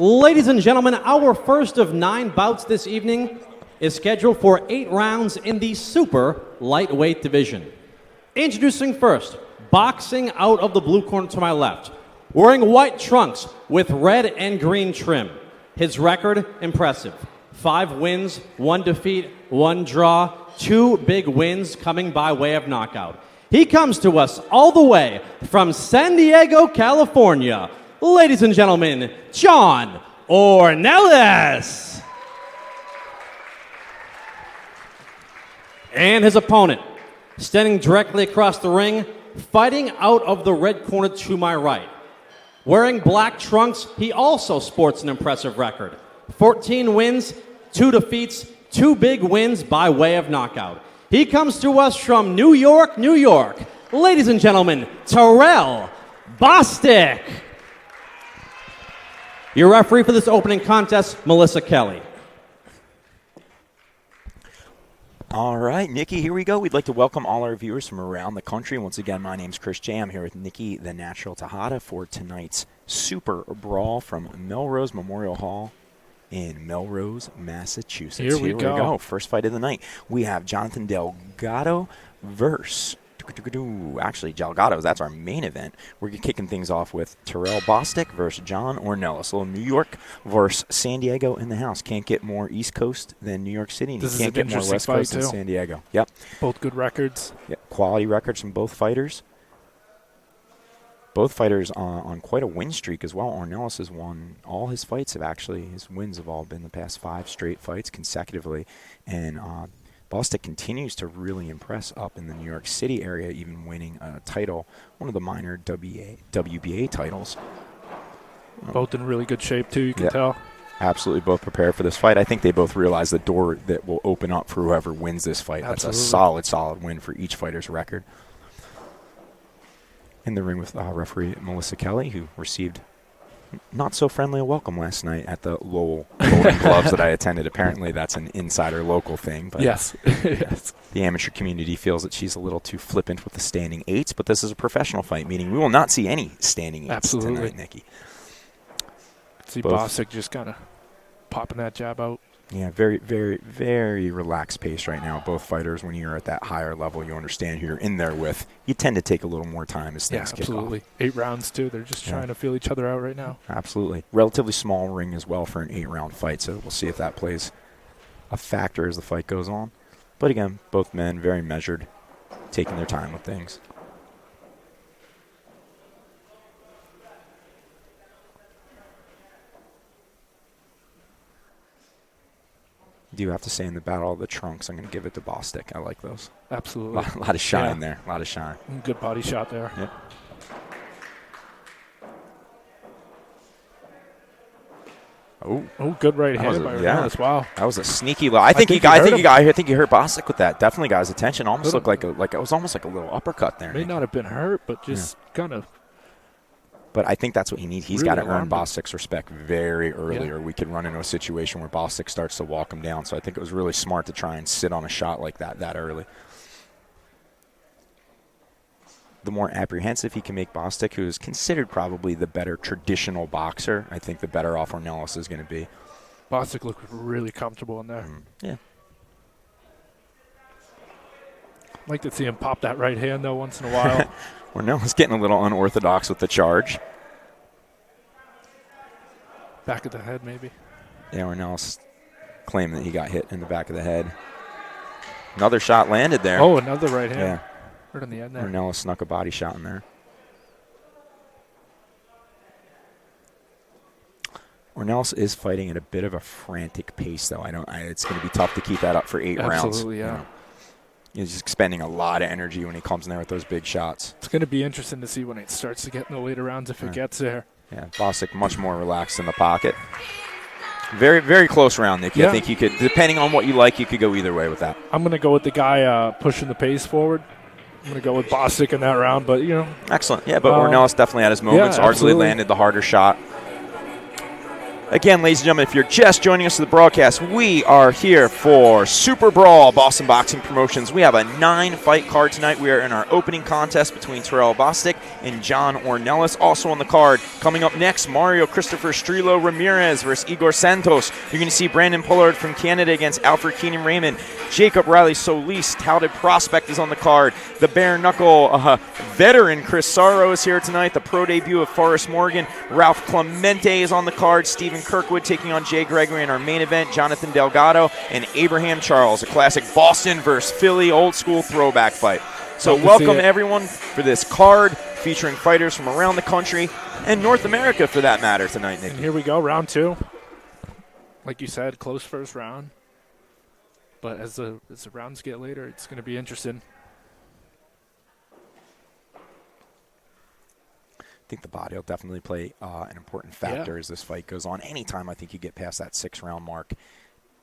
Ladies and gentlemen, our first of 9 bouts this evening is scheduled for 8 rounds in the super lightweight division. Introducing first, boxing out of the blue corner to my left, wearing white trunks with red and green trim. His record, impressive. 5 wins, 1 defeat, 1 draw, 2 big wins coming by way of knockout. He comes to us all the way from San Diego, California. Ladies and gentlemen, John Ornelas. And his opponent, standing directly across the ring, fighting out of the red corner to my right. Wearing black trunks, he also sports an impressive record. 14 wins, 2 defeats, 2 big wins by way of knockout. He comes to us from New York, New York. Ladies and gentlemen, Terell Bostic. Your referee for this opening contest, Melissa Kelly. All right, Nikki, here we go. We'd like to welcome all our viewers from around the country. Once again, my name's Chris J. I'm here with Nikki, the Natural Tejada, for tonight's Super Brawl from Melrose Memorial Hall in Melrose, Massachusetts. Here we go. First fight of the night. We have Jonathan Delgado versus... Actually, Delgado, that's our main event. We're kicking things off with Terell Bostic versus John Ornelas. A little New York versus San Diego in the house. Can't get more East Coast than New York City. And this you can't get more West Coast than San Diego. Yep. Both good records. Yep. Quality records from both fighters. Both fighters on quite a win streak as well. Ornelas has won all his fights. His wins have all been the past 5 straight fights consecutively. And Bostic continues to really impress up in the New York City area, even winning a title, one of the minor WBA titles. Both in really good shape, too, you can tell. Absolutely both prepared for this fight. I think they both realize the door that will open up for whoever wins this fight. Absolutely. That's a solid win for each fighter's record. In the ring with referee Melissa Kelly, who received not so friendly a welcome last night at the Lowell Golden Gloves that I attended. Apparently that's an insider local thing. But yes. Yes. The amateur community feels that she's a little too flippant with the standing 8s, but this is a professional fight, meaning we will not see any standing 8s tonight, Nikki. See Bostic just kind of popping that jab out. Yeah, very, very, very relaxed pace right now. Both fighters, when you're at that higher level, you understand who you're in there with. You tend to take a little more time as things kick off. Absolutely. 8 rounds, too. They're just trying to feel each other out right now. Absolutely. Relatively small ring as well for an 8-round fight, so we'll see if that plays a factor as the fight goes on. But again, both men very measured, taking their time with things. Do have to say in the battle of the trunks, I'm going to give it to Bostic. I like those. Absolutely. A lot of shine there. A lot of shine. Good body shot there. Yep. Oh, good right hand by Ornelas. Wow. That was a sneaky. I think he hurt Bostic with that. Definitely got his attention. Almost looked like it was almost like a little uppercut there. May not have been hurt, but just kind of. But I think that's what he needs. He's really got to earn Bostic's respect very early, or we could run into a situation where Bostic starts to walk him down. So I think it was really smart to try and sit on a shot like that early. The more apprehensive he can make Bostic, who is considered probably the better traditional boxer, I think the better off Ornelas is going to be. Bostic looked really comfortable in there. Yeah. I'd like to see him pop that right hand, though, once in a while. Ornelas getting a little unorthodox with the charge. Back of the head, maybe. Yeah, Ornelas claimed that he got hit in the back of the head. Another shot landed there. Oh, another right hand. Yeah. Right on the end there. Ornelas snuck a body shot in there. Ornelas is fighting at a bit of a frantic pace, though. It's going to be tough to keep that up for 8 rounds. Absolutely, yeah. You know. He's expending a lot of energy when he comes in there with those big shots. It's going to be interesting to see when it starts to get in the later rounds if it gets there. Yeah, Bostic much more relaxed in the pocket. Very, very close round, Nick. Yeah. I think you could, depending on what you like, you could go either way with that. I'm going to go with the guy pushing the pace forward. I'm going to go with Bostic in that round, but, you know. Excellent. Yeah, but Ornelas definitely had his moments. Arguably landed the harder shot. Again, ladies and gentlemen, if you're just joining us for the broadcast, we are here for Super Brawl Boston Boxing Promotions. We have a 9-fight card tonight. We are in our opening contest between Terell Bostic and John Ornelas. Also on the card, coming up next, Mario Christopher Strelo Ramirez versus Igor Santos. You're going to see Brandon Pollard from Canada against Alfred Keenan Raymond. Jacob Riley Solis, touted prospect, is on the card. The bare knuckle veteran Chris Sorrow is here tonight. The pro debut of Forrest Morgan. Ralph Clemente is on the card. Stephen Kirkwood taking on Jay Gregory in our main event. Jonathan Delgado and Abraham Charles. A classic Boston versus Philly old school throwback fight. So welcome everyone for this card featuring fighters from around the country and North America for that matter tonight, Nick. And here we go, round 2. Like you said, close first round. But as the rounds get later, it's going to be interesting. I think the body will definitely play an important factor as this fight goes on. Anytime I think you get past that 6-round mark,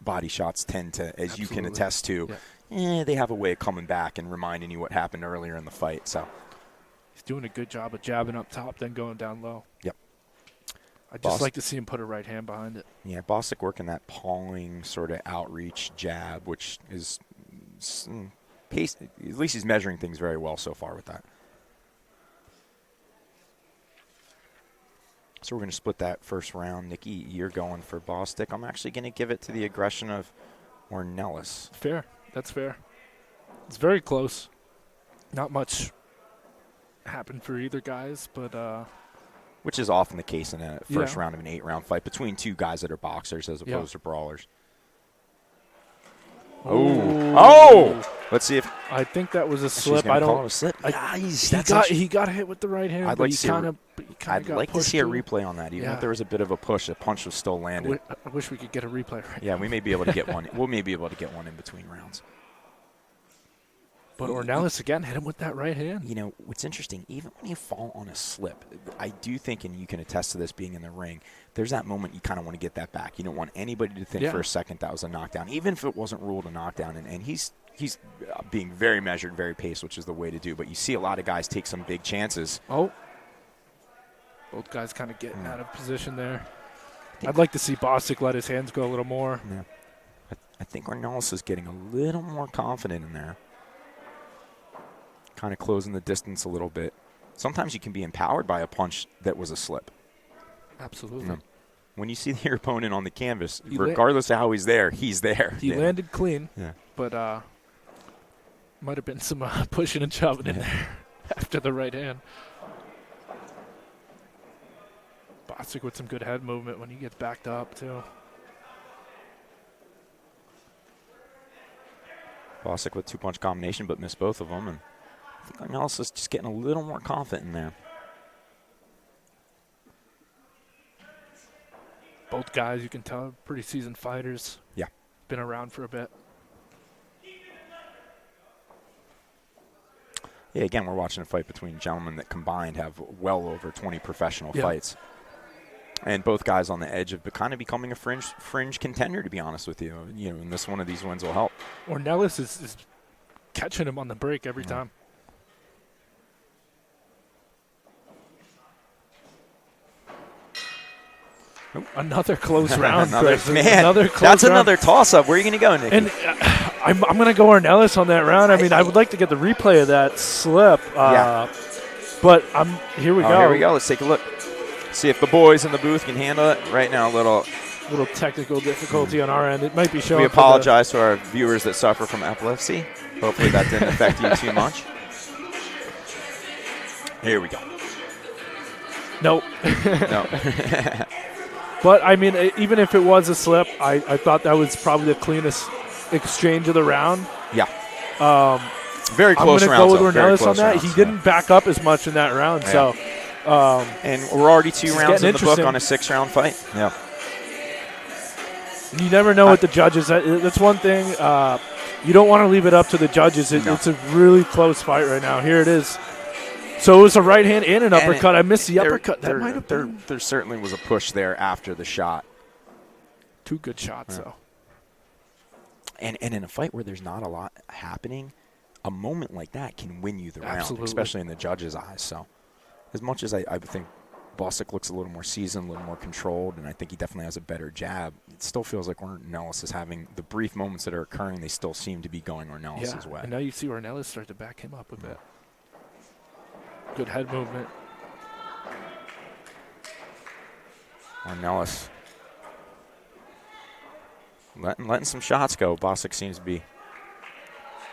body shots tend to, as you can attest to, they have a way of coming back and reminding you what happened earlier in the fight. So he's doing a good job of jabbing up top, then going down low. Yep. I'd just like to see him put a right hand behind it. Yeah, Bostic working that pawing sort of outreach jab, which is pace. At least he's measuring things very well so far with that. So we're going to split that first round. Nikki, you're going for Bostic. I'm actually going to give it to the aggression of Ornelas. Fair. That's fair. It's very close. Not much happened for either guys, but which is often the case in a first round of an 8-round fight between two guys that are boxers as opposed to brawlers. Oh! Let's see if I think that was a slip. I don't. Call it a slip. He got hit with the right hand. I'd like to see. I'd like to see a replay on that. Even if there was a bit of a push, the punch was still landed. I wish we could get a replay. Yeah, we may be able to get one. We'll maybe be able to get one in between rounds. But Ornelas again hit him with that right hand. You know what's interesting? Even when you fall on a slip, I do think, and you can attest to this being in the ring, there's that moment you kind of want to get that back. You don't want anybody to think for a second that was a knockdown, even if it wasn't ruled a knockdown. And he's being very measured, very paced, which is the way to do. But you see a lot of guys take some big chances. Oh, both guys kind of getting out of position there. I'd like to see Bostic let his hands go a little more. Yeah. I think Ornelas is getting a little more confident in there. Kind of closing the distance a little bit. Sometimes you can be empowered by a punch that was a slip. Absolutely. When you see your opponent on the canvas, regardless of how he's there, he's there. He landed clean, but might have been some pushing and shoving in there after the right hand. Bostic with some good head movement when he gets backed up, too. Bostic with 2-punch combination, but missed both of them. And I think Ornelas is just getting a little more confident in there. Both guys, you can tell, pretty seasoned fighters. Yeah. Been around for a bit. Yeah, again, we're watching a fight between gentlemen that combined have well over 20 professional fights. And both guys on the edge of kind of becoming a fringe contender, to be honest with you. You know, and this one of these wins will help. Ornelas is catching him on the break every time. Another close round. Another toss-up. Where are you going to go, Nick? And I'm going to go Ornelas on that round. I mean, I would like to get the replay of that slip. But here we go. Here we go. Let's take a look. See if the boys in the booth can handle it. Right now, a little technical difficulty on our end. It might be showing. We apologize to our viewers that suffer from epilepsy. Hopefully that didn't affect you too much. Here we go. Nope. No. But, I mean, even if it was a slip, I thought that was probably the cleanest exchange of the round. Yeah. Very close round. I'm going to go with Ornelas on that. He didn't back up as much in that round. Yeah. So, and we're already 2 rounds in the book on a 6-round fight. Yeah. You never know what the judges. That's one thing. You don't want to leave it up to the judges. It's a really close fight right now. Here it is. So it was a right hand and an uppercut. I missed the uppercut. That might have been. There certainly was a push there after the shot. 2 good shots, though. And in a fight where there's not a lot happening, a moment like that can win you the round, especially in the judges' eyes. So as much as I would think Bostic looks a little more seasoned, a little more controlled, and I think he definitely has a better jab. It still feels like Ornelas is having the brief moments that are occurring. They still seem to be going Ornelas' way. And now you see Ornelas start to back him up a bit. Good head movement. Ornelas letting some shots go. Bostic seems to be.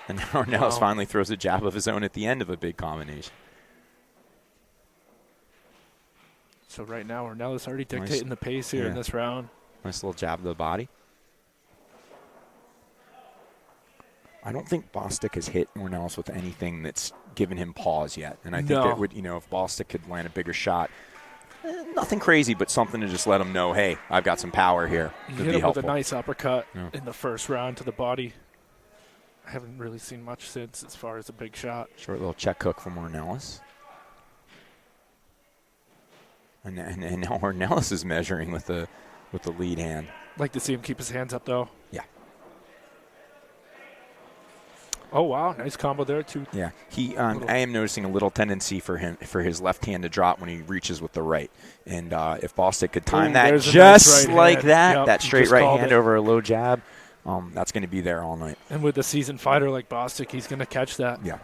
And now Ornelas finally throws a jab of his own at the end of a big combination. So right now, Ornelas already dictating the pace here in this round. Nice little jab to the body. I don't think Bostic has hit Ornelas with anything that's given him pause yet. And I think that would, if Bostic could land a bigger shot, nothing crazy, but something to just let him know, hey, I've got some power here. He hit him with a nice uppercut in the first round to the body. I haven't really seen much since as far as a big shot. Short little check hook from Ornelas. And now Ornelas is measuring with the lead hand. Like to see him keep his hands up, though. Yeah. Oh, wow. Nice combo there, too. Yeah. I am noticing a little tendency for his left hand to drop when he reaches with the right. And if Bostic could time that just nice like that, that straight right hand over a low jab, that's going to be there all night. And with a seasoned fighter like Bostic, he's going to catch that. Yeah.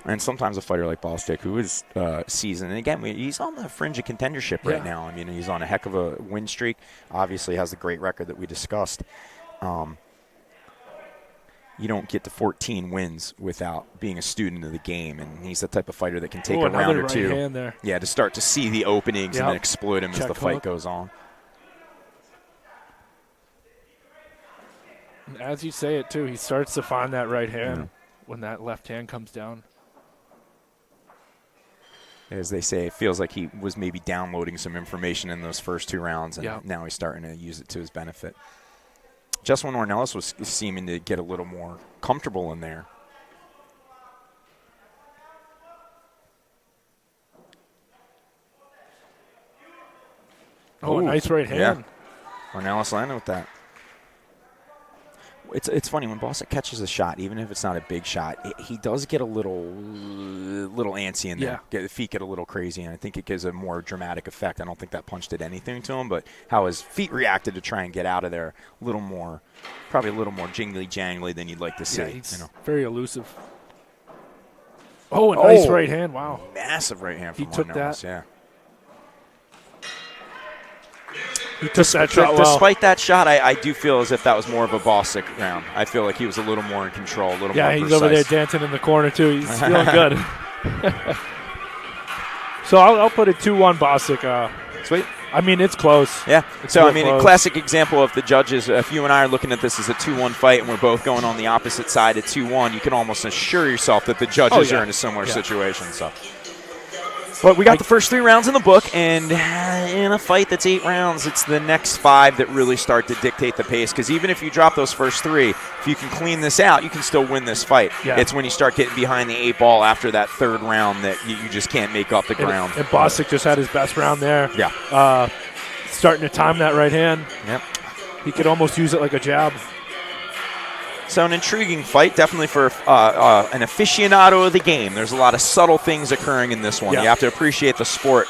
And sometimes a fighter like Bostic, who is seasoned, and again, he's on the fringe of contendership right now. I mean, he's on a heck of a win streak. Obviously, has the great record that we discussed. You don't get to 14 wins without being a student of the game, and he's the type of fighter that can take a round or two. Hand there. Yeah, to start to see the openings and then exploit him as the fight goes on. And as you say it, too, he starts to find that right hand when that left hand comes down. As they say, it feels like he was maybe downloading some information in those first two rounds, and now he's starting to use it to his benefit. Just when Ornelas was seeming to get a little more comfortable in there. Oh, nice right hand. Yeah. Ornelas landed with that. It's funny when Bostic catches a shot, even if it's not a big shot, he does get a little antsy in there. The feet get a little crazy, and I think it gives a more dramatic effect. I don't think that punch did anything to him, but how his feet reacted to try and get out of there, probably a little more jingly jangly than you'd like to see. Yeah, he's very elusive. Oh, a nice right hand! Wow, massive right hand from Ornelas. He took that. Yeah. He took that shot well. Despite that shot, I do feel as if that was more of a Bostic round. I feel like he was a little more in control, a little more precise. Yeah, he's over there dancing in the corner, too. He's feeling good. So I'll put it 2-1 Bostic. Sweet. I mean, it's close. Yeah. So, I mean, a classic example of the judges, if you and I are looking at this as a 2-1 fight and we're both going on the opposite side at 2-1, you can almost assure yourself that the judges are in a similar situation. So. But we got the first 3 rounds in the book, and in a fight that's 8 rounds, it's the next 5 that really start to dictate the pace. Because even if you drop those first 3, if you can clean this out, you can still win this fight. Yeah. It's when you start getting behind the 8 ball after that 3rd round that you just can't make up the ground. And Bostic just had his best round there. Yeah. Starting to time that right hand. Yep. He could almost use it like a jab. So an intriguing fight, definitely for an aficionado of the game. There's a lot of subtle things occurring in this one. You have to appreciate the sport.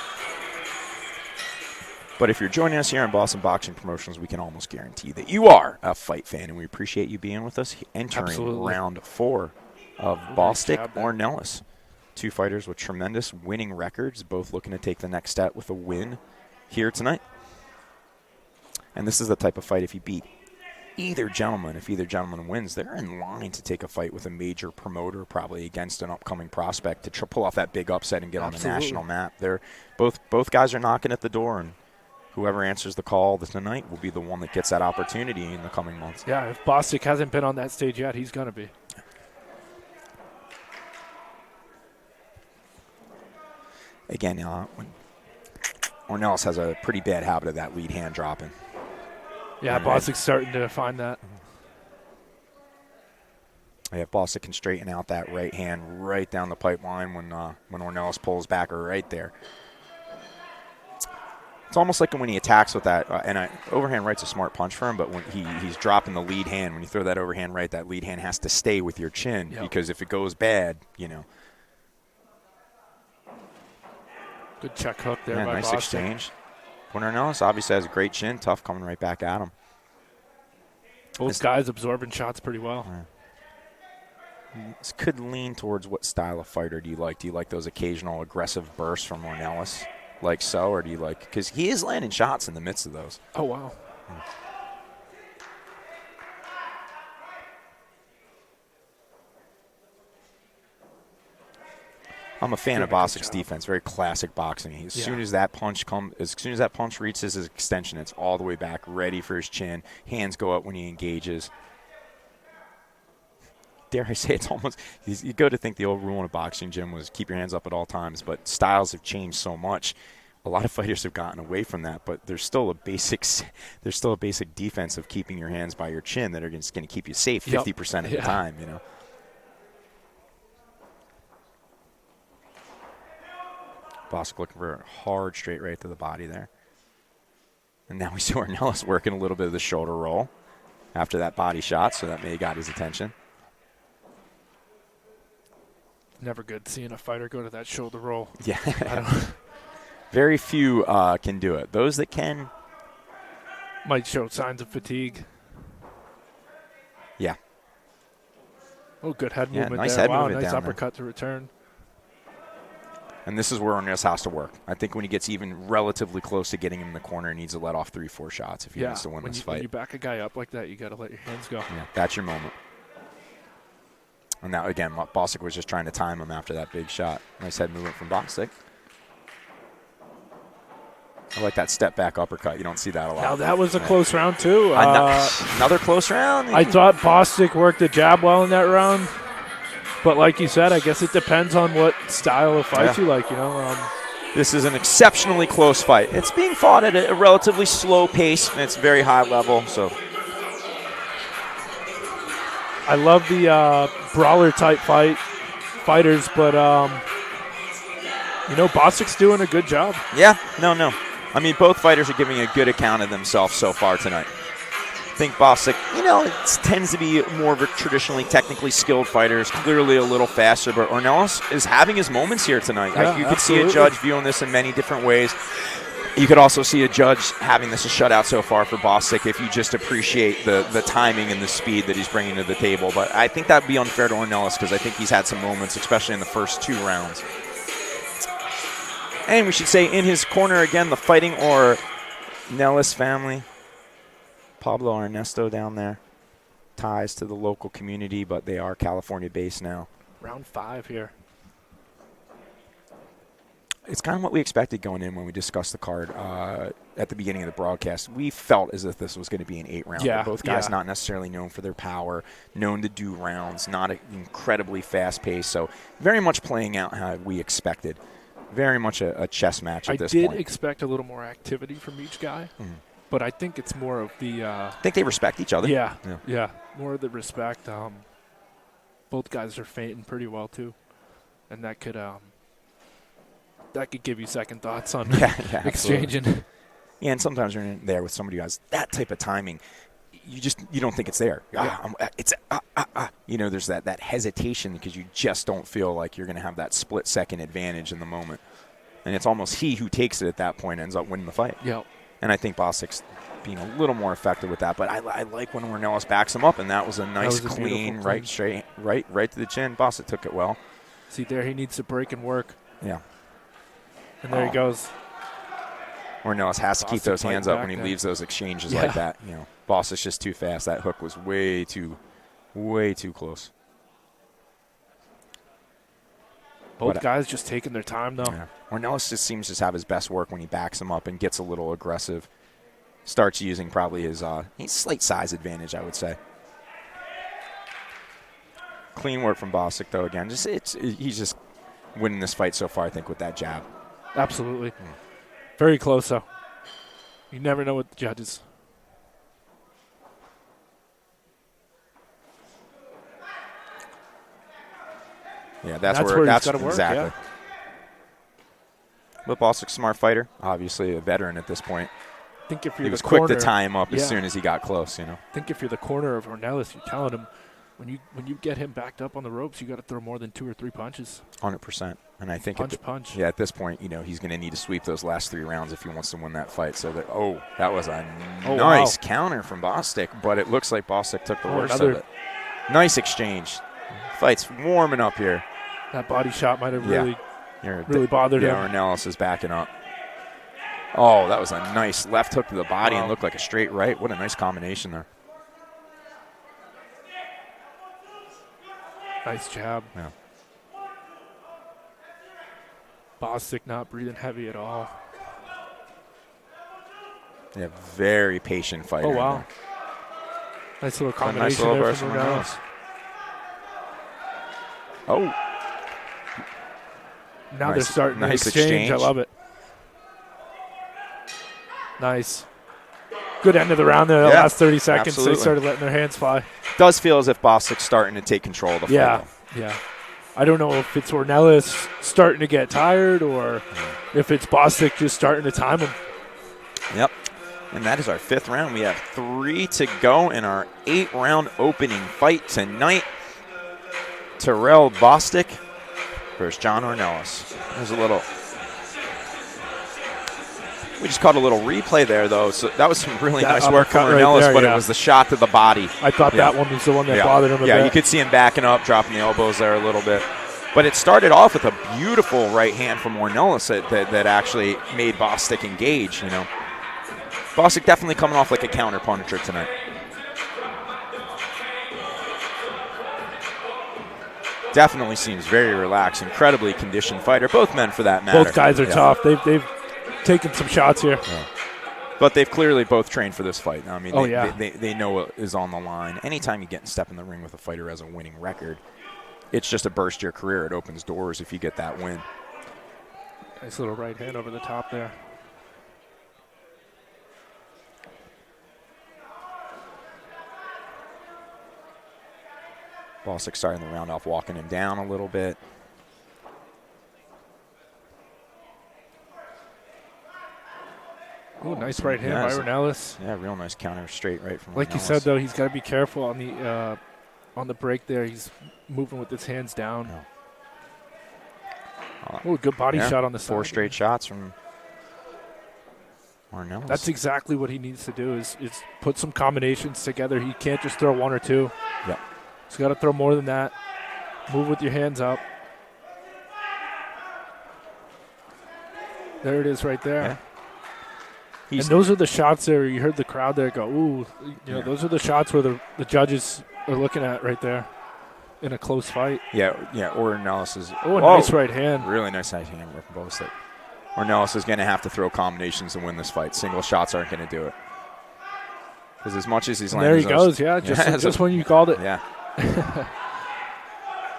But if you're joining us here on Boston Boxing Promotions, we can almost guarantee that you are a fight fan, and we appreciate you being with us entering round 4 of Bostic Ornelas. 2 fighters with tremendous winning records, both looking to take the next step with a win here tonight. And this is the type of fight, if either gentleman wins, they're in line to take a fight with a major promoter, probably against an upcoming prospect to pull off that big upset and get on the national map. They're both guys are knocking at the door, and whoever answers the call tonight will be the one that gets that opportunity in the coming months. Yeah, if Bostic hasn't been on that stage yet, he's going to be. Again, Ornelas has a pretty bad habit of that lead hand dropping. Yeah, Bostic's starting to find that. Yeah, Bostic can straighten out that right hand right down the pipeline when Ornelas pulls back right there. It's almost like when he attacks with that, overhand right's a smart punch for him, but when he's dropping the lead hand, when you throw that overhand right, that lead hand has to stay with your chin because if it goes bad, Good check hook there Yeah, by nice Bostic. exchange. Ornelas obviously has a great chin. Tough coming right back at him. Both guys absorbing shots pretty well. This could lean towards what style of fighter do you like? Do you like those occasional aggressive bursts from Ornelas, like so, or do you like, because he is landing shots in the midst of those. Oh, wow. I'm a fan of Bostic's defense. Very classic boxing. As soon as that punch reaches his extension, it's all the way back, ready for his chin. Hands go up when he engages. Dare I say, it's almost, you go to think the old rule in a boxing gym was keep your hands up at all times, but styles have changed so much. A lot of fighters have gotten away from that, but there's still a basic defense of keeping your hands by your chin that are just going to keep you safe 50% of the time, you know. Bostic looking for a hard straight right to the body there. And now we see Ornelas working a little bit of the shoulder roll after that body shot, so that may have got his attention. Never good seeing a fighter go to that shoulder roll. Yeah. Very few can do it. Those that can might show signs of fatigue. Yeah. Oh, good head movement nice there. Head wow, movement nice down uppercut to return. And this is where Ornelas has to work. I think when he gets even relatively close to getting him in the corner, he needs to let off 3-4 shots if he wants to win this fight. When you back a guy up like that, you got to let your hands go. Yeah, that's your moment. And now, again, Bostic was just trying to time him after that big shot. Nice head movement from Bostic. I like that step back uppercut. You don't see that a lot. Now, that was a close round, too. Another close round? I thought Bostic worked the jab well in that round. But like you said, I guess it depends on what style of fight you like, you know. This is an exceptionally close fight. It's being fought at a relatively slow pace, and it's very high level. So I love the brawler-type fighters, but, you know, Bostic's doing a good job. Yeah, no. I mean, both fighters are giving a good account of themselves so far tonight. I think Bostic, you know, it tends to be more of a traditionally technically skilled fighter. Is clearly a little faster, but Ornelas is having his moments here tonight. Yeah, you could see a judge viewing this in many different ways. You could also see a judge having this a shutout so far for Bostic if you just appreciate the timing and the speed that he's bringing to the table. But I think that would be unfair to Ornelas because I think he's had some moments, especially in the first 2 rounds. And we should say in his corner again, the Fighting Ornelas family. Pablo Ernesto down there. Ties to the local community, but they are California-based now. Round 5 here. It's kind of what we expected going in when we discussed the card at the beginning of the broadcast. We felt as if this was going to be an 8-round. Yeah, Both guys not necessarily known for their power, known to do rounds, not incredibly fast-paced. So very much playing out how we expected. Very much a chess match at this point. I did expect a little more activity from each guy. But I think it's more of the I think they respect each other. Yeah. More of the respect. Both guys are feinting pretty well, too. And that could give you second thoughts on exchanging. Yeah, and sometimes you're in there with somebody who has that type of timing. You don't think it's there. You know, there's that hesitation because you just don't feel like you're going to have that split-second advantage in the moment. And it's almost he who takes it at that point ends up winning the fight. Yeah. And I think Bostic's being a little more effective with that. But I like when Ornelas backs him up, and that was a nice, clean, right to the chin. Bostic took it well. See, there he needs to break and work. Yeah. And there he goes. Ornelas has to keep those hands up when he leaves those exchanges like that. You know, Bostic's just too fast. That hook was way too close. Both guys just taking their time, though. Yeah. Ornelas just seems to have his best work when he backs him up and gets a little aggressive. Starts using probably his slight size advantage, I would say. Clean work from Bostic, though, again. He's just winning this fight so far, I think, with that jab. Absolutely. Very close, though. You never know with the judges. Yeah, that's where that's he's gotta work, exactly. yeah. But Bostic's a smart fighter, obviously a veteran at this point. I think if you're he was quick to tie him up as soon as he got close. You know. I think if you're the corner of Ornelas, you're telling him, when you get him backed up on the ropes, you got to throw more than 2 or 3 punches. 100%. And I think Punch. Yeah, at this point, he's going to need to sweep those last 3 rounds if he wants to win that fight. So that was a nice counter from Bostic, but it looks like Bostic took the worst of it. Nice exchange. Fight's warming up here. That body shot might have really bothered him. Ornelas is backing up. Oh, that was a nice left hook to the body and looked like a straight right. What a nice combination there. Nice jab. Yeah. Bostic not breathing heavy at all. Yeah, very patient fighter. Oh, wow. Nice little combination there from Ornelas. Oh. Now they're starting to exchange. I love it. Nice. Good end of the round there. The last 30 seconds, absolutely. They started letting their hands fly. Does feel as if Bostic's starting to take control of the fight. Yeah. I don't know if it's Ornelas starting to get tired or if it's Bostic just starting to time him. Yep. And that is our 5th round. We have 3 to go in our 8-round opening fight tonight. Terell Bostic versus John Ornelas. There's a little. We just caught a little replay there, though. So that was some really nice work from Ornelas, but it was the shot to the body. I thought that one was the one that bothered him a bit. Yeah, you could see him backing up, dropping the elbows there a little bit. But it started off with a beautiful right hand from Ornelas that actually made Bostic engage, Bostic definitely coming off like a counter puncher tonight. Definitely seems very relaxed, incredibly conditioned fighter. Both men, for that matter. Both guys are tough. They've taken some shots here. Yeah. But they've clearly both trained for this fight. I mean, they know what is on the line. Anytime you get and step in the ring with a fighter who has a winning record, it's just a burst to your career. It opens doors if you get that win. Nice little right hand over the top there. Bostic starting the round off, walking him down a little bit. Ooh, nice right hand by Ornelas. Yeah, real nice counter straight right from Like Ornelas. you said, though, he's got to be careful on the break there. He's moving with his hands down. Oh, good body shot on the side. 4 straight shots from Ornelas. That's exactly what he needs to do is put some combinations together. He can't just throw 1 or 2. Yep. He's got to throw more than that. Move with your hands up. There it is right there. Yeah. And those are the shots there. You heard the crowd there go, ooh. Those are the shots where the judges are looking at right there in a close fight. Yeah, Ornelas is. Nice right hand. Really nice right hand from Bostic. Ornelas is going to have to throw combinations to win this fight. Single shots aren't going to do it. Because as much as he's landing. There he goes, just when you called it. Yeah.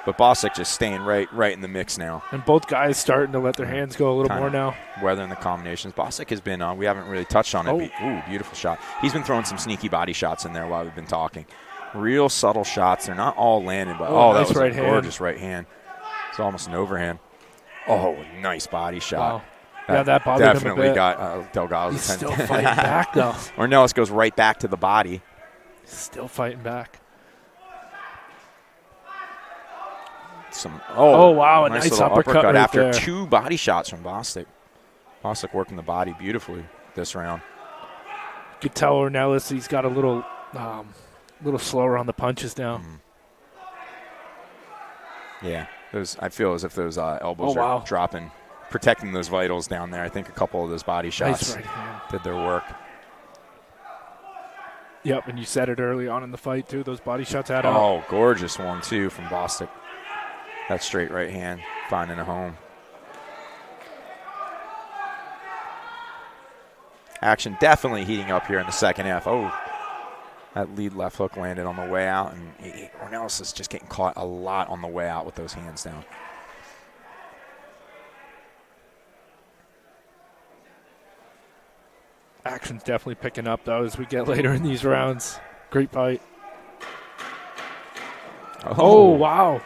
But Bostic just staying right in the mix now. And both guys starting to let their hands go a little more now. Weathering the combinations. Bostic has been, we haven't really touched on it. Ooh, beautiful shot. He's been throwing some sneaky body shots in there while we've been talking. Real subtle shots. They're not all landed, but nice that was right a gorgeous right hand. It's almost an overhand. Oh, nice body shot. Wow. That bothered him a bit. Definitely got Delgado's attention. He's still fighting back, though. Ornelas goes right back to the body. Still fighting back. Wow, a nice uppercut right after there. 2 body shots from Bostic. Bostic working the body beautifully this round. You could tell Ornelas he's got a little slower on the punches now. Yeah, I feel as if those elbows are dropping, protecting those vitals down there. I think a couple of those body shots did their work. Yep, and you said it early on in the fight, too. Those body shots add up. Oh, gorgeous one, too, from Bostic. That straight right hand, finding a home. Action definitely heating up here in the second half. Oh, that lead left hook landed on the way out, and Ornelas is just getting caught a lot on the way out with those hands down. Action's definitely picking up, though, as we get later in these rounds. Great fight. Oh wow.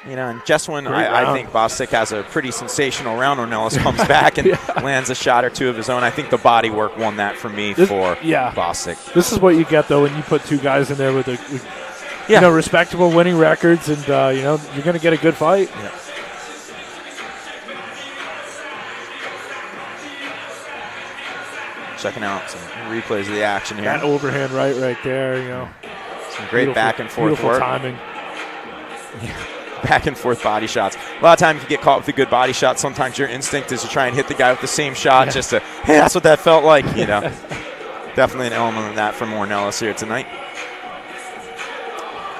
And just when I think Bostic has a pretty sensational round, Ornelas comes back and lands a shot or two of his own. I think the body work won that for me for Bostic. This is what you get, though, when you put two guys in there with respectable winning records, and, you're going to get a good fight. Yeah. Checking out some replays of the action here. That overhand right there, Some great back and forth beautiful work. Timing. Yeah. Back and forth body shots. A lot of times you get caught with a good body shot. Sometimes your instinct is to try and hit the guy with the same shot just to, hey, that's what that felt like, Definitely an element of that from Ornelas here tonight.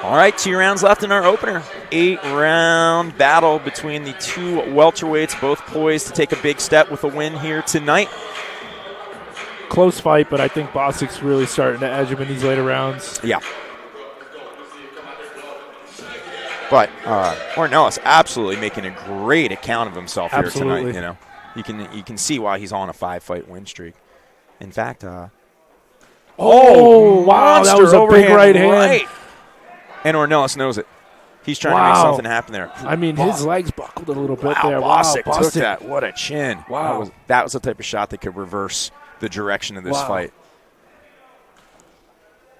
All right, 2 rounds left in our opener. 8-round battle between the two welterweights, both poised to take a big step with a win here tonight. Close fight, but I think Bostic's really starting to edge him in these later rounds. Yeah. But Ornelas absolutely making a great account of himself here tonight. You can see why he's on a 5-fight win streak. In fact, wow, that was a big right hand. And Ornelas knows it. He's trying to make something happen there. I mean, his legs buckled a little bit there. Bostic took that. What a chin. Wow. That was the type of shot that could reverse the direction of this fight.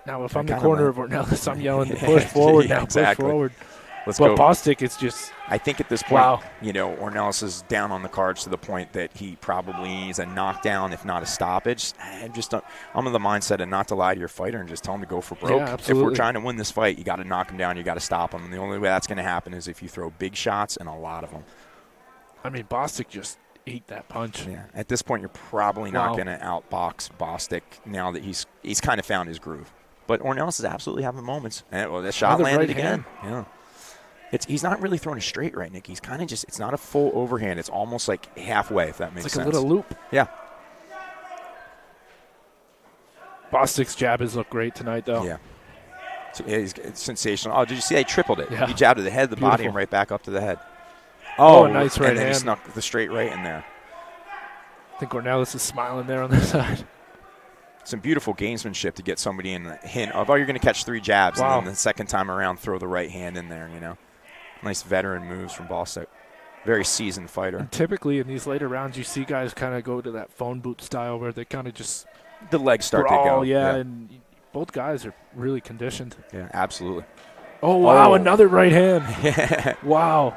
Now, if I'm the corner of Ornelas, I'm yelling to push forward now. Exactly. Push forward. Let's go. Bostic is just. I think at this point, Ornelas is down on the cards to the point that he probably needs a knockdown, if not a stoppage. I'm of the mindset of not to lie to your fighter and just tell him to go for broke. Yeah, if we're trying to win this fight, you got to knock him down. You got to stop him. And the only way that's going to happen is if you throw big shots and a lot of them. I mean, Bostic just ate that punch. Yeah. At this point, you're probably not going to outbox Bostic now that he's kind of found his groove. But Ornelas is absolutely having moments. And that shot landed again. Yeah. He's not really throwing a straight right, Nick. He's kind of it's not a full overhand. It's almost like halfway, if that makes sense. It's like a little loop. Yeah. Bostic's jab has looked great tonight, though. Yeah. It's sensational. Oh, did you see? He tripled it. Yeah. He jabbed to the head, the body, and right back up to the head. Oh, nice right hand. And then he snuck the straight right in there. I think Ornelas is smiling there on the side. Some beautiful gamesmanship to get somebody in the hint of, you're going to catch 3 jabs, and then the second time around, throw the right hand in there, Nice veteran moves from Bostic. Very seasoned fighter. And typically in these later rounds, you see guys kind of go to that phone boot style where they kind of just the legs start brawl, to go. Yeah, and both guys are really conditioned. Yeah, absolutely. Oh, wow, another right hand. Yeah. Wow.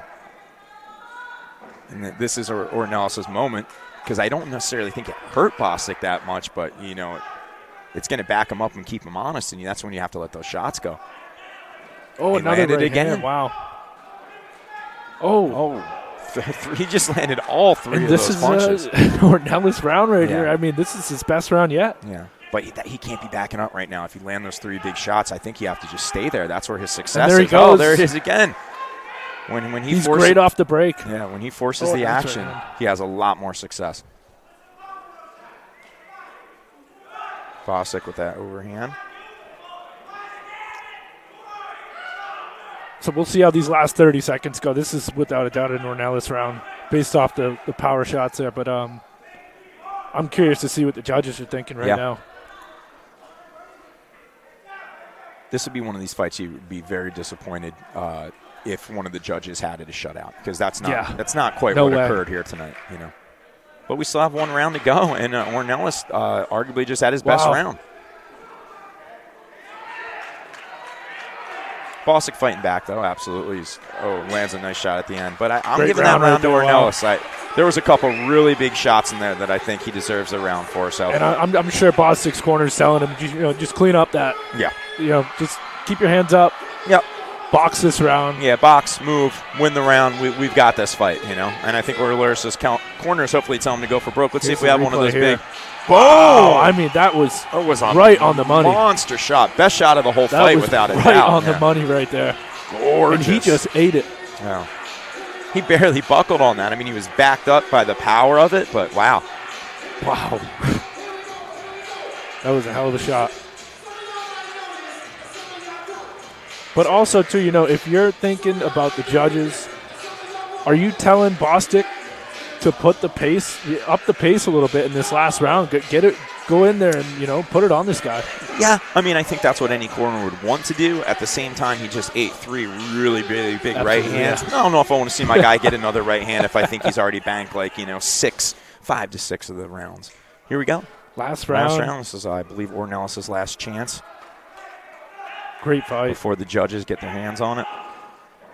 And this is Ornelas' moment, because I don't necessarily think it hurt Bostic that much, but, it's going to back him up and keep him honest, and that's when you have to let those shots go. Oh, he another right again. Hand. Wow. Oh. He just landed all 3 of those punches. This is Ornelas' round right here. I mean, this is his best round yet. Yeah. But he can't be backing up right now. If you land those 3 big shots, I think you have to just stay there. That's where his success is. He goes. Oh, there it is again. When he's great off the break. Yeah, when he forces the action, he has a lot more success. Bostic with that overhand. So we'll see how these last 30 seconds go. This is without a doubt an Ornelas round based off the power shots there. But I'm curious to see what the judges are thinking right now. This would be one of these fights you would be very disappointed if one of the judges had it a shutout, because that's not quite what occurred here tonight. But we still have 1 round to go, and Ornelas arguably just had his best round. Bostic fighting back, though, absolutely. Lands a nice shot at the end. But I'm giving that round to Ornelas. There was a couple really big shots in there that I think he deserves a round for. So, and I'm sure Bostic's corner is telling him, just clean up that. Yeah. Just keep your hands up. Yep. Box this round. Yeah, box, move, win the round. We've got this fight, And I think Ornelas' corners hopefully tell him to go for broke. Let's see if we have one of those big. Whoa! I mean, that was right on the money. Monster shot. Best shot of the whole fight without a doubt. Right on the money right there. Gorgeous. And he just ate it. Yeah. He barely buckled on that. I mean, he was backed up by the power of it, but wow. Wow. That was a hell of a shot. But also, too, if you're thinking about the judges, are you telling Bostic to put up the pace a little bit in this last round? Get go in there and, put it on this guy. Yeah, I mean, I think that's what any corner would want to do. At the same time, he just ate 3 really, really big right hands. Yeah. I don't know if I want to see my guy get another right hand if I think he's already banked 5 to 6 of the rounds. Here we go. Last round. This is, I believe, Ornelas' last chance. Great fight. Before the judges get their hands on it.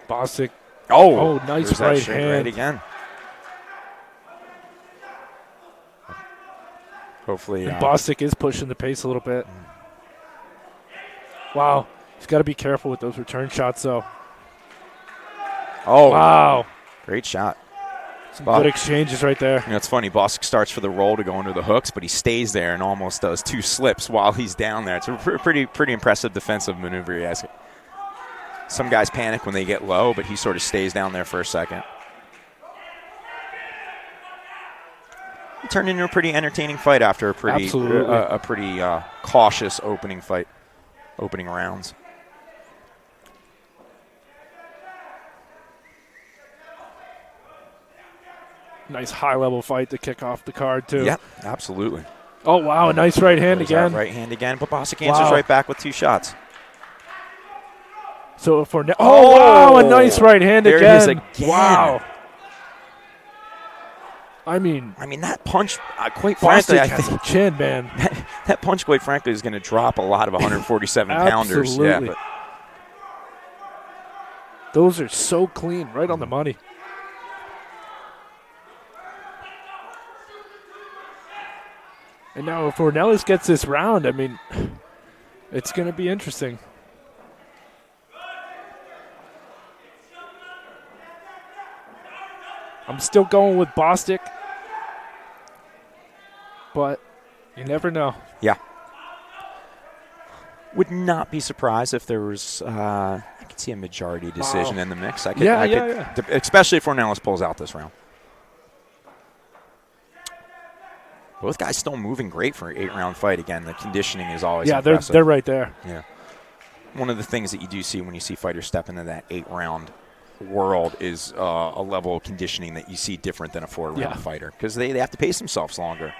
Bostic. Oh, nice right hand. Right again. Hopefully. And Bostic is pushing the pace a little bit. Wow. He's got to be careful with those return shots, though. Oh. Wow. Great shot. Some good exchanges right there. It's funny. Bostic starts for the roll to go under the hooks, but he stays there and almost does 2 slips while he's down there. It's a pretty impressive defensive maneuver. Yes. Some guys panic when they get low, but he sort of stays down there for a second. It turned into a pretty entertaining fight after a pretty cautious opening rounds. Nice high-level fight to kick off the card, too. Yeah, absolutely. Oh, wow, a nice right hand again. Right hand again, but Bostic answers right back with 2 shots. So if we're wow, a nice right hand again. There it is again. Wow. I mean, that punch, quite frankly, I has think a chin, man. that punch, quite frankly, is going to drop a lot of 147-pounders. Absolutely. Yeah, but those are so clean, right on the money. And now if Ornelas gets this round, I mean, it's going to be interesting. I'm still going with Bostic, but you never know. Yeah. Would not be surprised if there was, I could see a majority decision in the mix. I could, especially if Ornelas pulls out this round. Both guys still moving great for an 8-round fight. Again, the conditioning is always impressive. They're right there. Yeah. One of the things that you do see when you see fighters step into that 8-round world is a level of conditioning that you see different than a 4-round fighter because they have to pace themselves longer.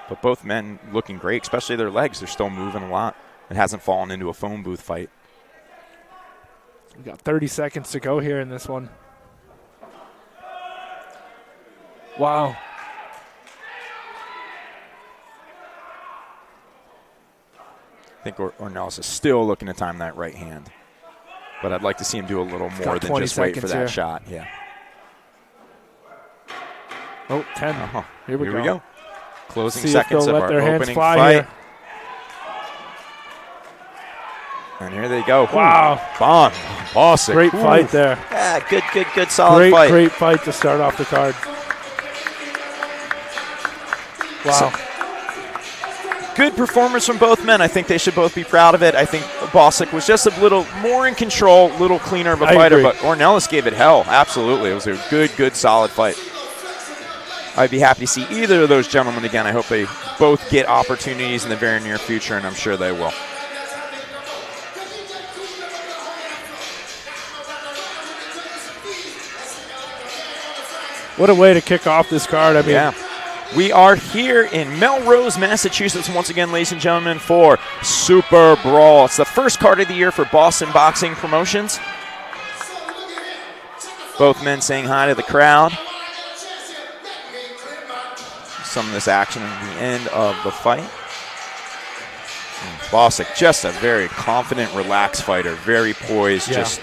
But both men looking great, especially their legs. They're still moving a lot. It hasn't fallen into a phone booth fight. We got 30 seconds to go here in this one. Wow. I think Ornelas is still looking to time that right hand. But I'd like to see him do a little more than just wait for that shot. Yeah. Oh, 10. Here we go. Closing seconds of our opening fight. Here. And here they go. Wow. Bostic. Great fight there. Yeah, good, solid fight. Great fight to start off the card. Wow. Good performance from both men. I think they should both be proud of it. I think Bostic was just a little more in control, a little cleaner of a fighter, but Ornelas gave it hell. Absolutely. It was a good, solid fight. I'd be happy to see either of those gentlemen again. I hope they both get opportunities in the very near future, and I'm sure they will. What a way to kick off this card. I mean, we are here in Melrose, Massachusetts, once again, ladies and gentlemen, for Super Brawl. It's the first card of the year for Boston Boxing Promotions. Both men saying hi to the crowd. Some of this action at the end of the fight. Bostic, just a very confident, relaxed fighter, very poised, just,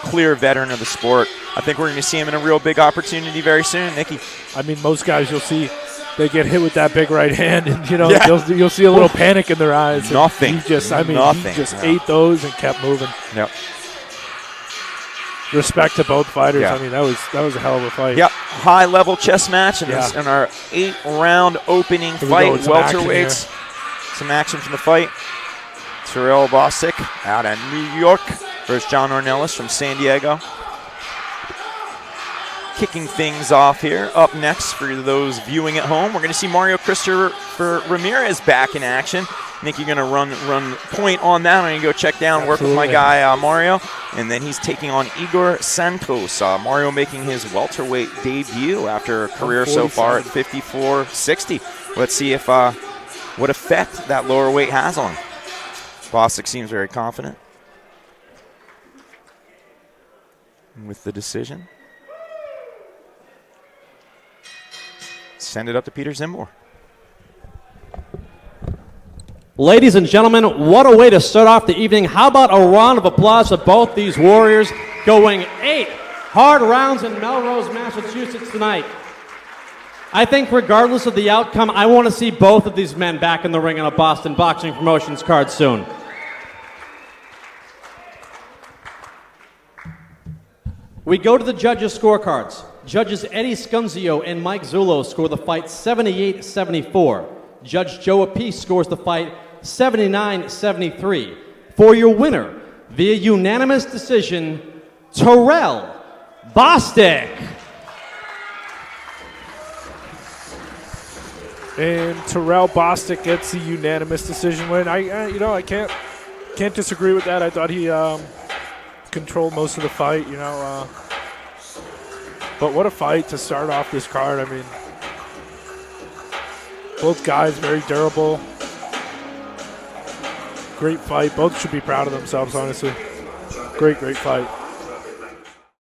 clear veteran of the sport. I think we're going to see him in a real big opportunity very soon, Nikki. I mean, most guys you'll see, they get hit with that big right hand, and, you'll see a little panic in their eyes. Nothing. He just ate those and kept moving. Yep. Respect to both fighters. I mean, that was a hell of a fight. Yep. High-level chess match in our 8-round opening fight. Welterweights. Some action from the fight. Terell Bostic out of New York versus John Ornelas from San Diego. Kicking things off here. Up next for those viewing at home, we're going to see Mario Christopher Ramirez back in action. Nick, you're going to run point on that. I'm going to go check down, work with my guy Mario. And then he's taking on Igor Santos. Mario making his welterweight debut after a career so far at 54-60. Let's see if what effect that lower weight has on him. Bostic seems very confident with the decision. Send it up to Peter Zimbor. Ladies and gentlemen, what a way to start off the evening. How about a round of applause for both these warriors going 8 hard rounds in Melrose, Massachusetts tonight. I think regardless of the outcome, I want to see both of these men back in the ring on a Boston Boxing Promotions card soon. We go to the judges' scorecards. Judges Eddie Scunzio and Mike Zullo score the fight 78-74. Judge Joe Appice scores the fight 79-73. For your winner, via unanimous decision, Terell Bostic. And Terell Bostic gets the unanimous decision win. I can't disagree with that. I thought he controlled most of the fight. But what a fight to start off this card. I mean, both guys very durable. Great fight. Both should be proud of themselves, honestly. Great fight.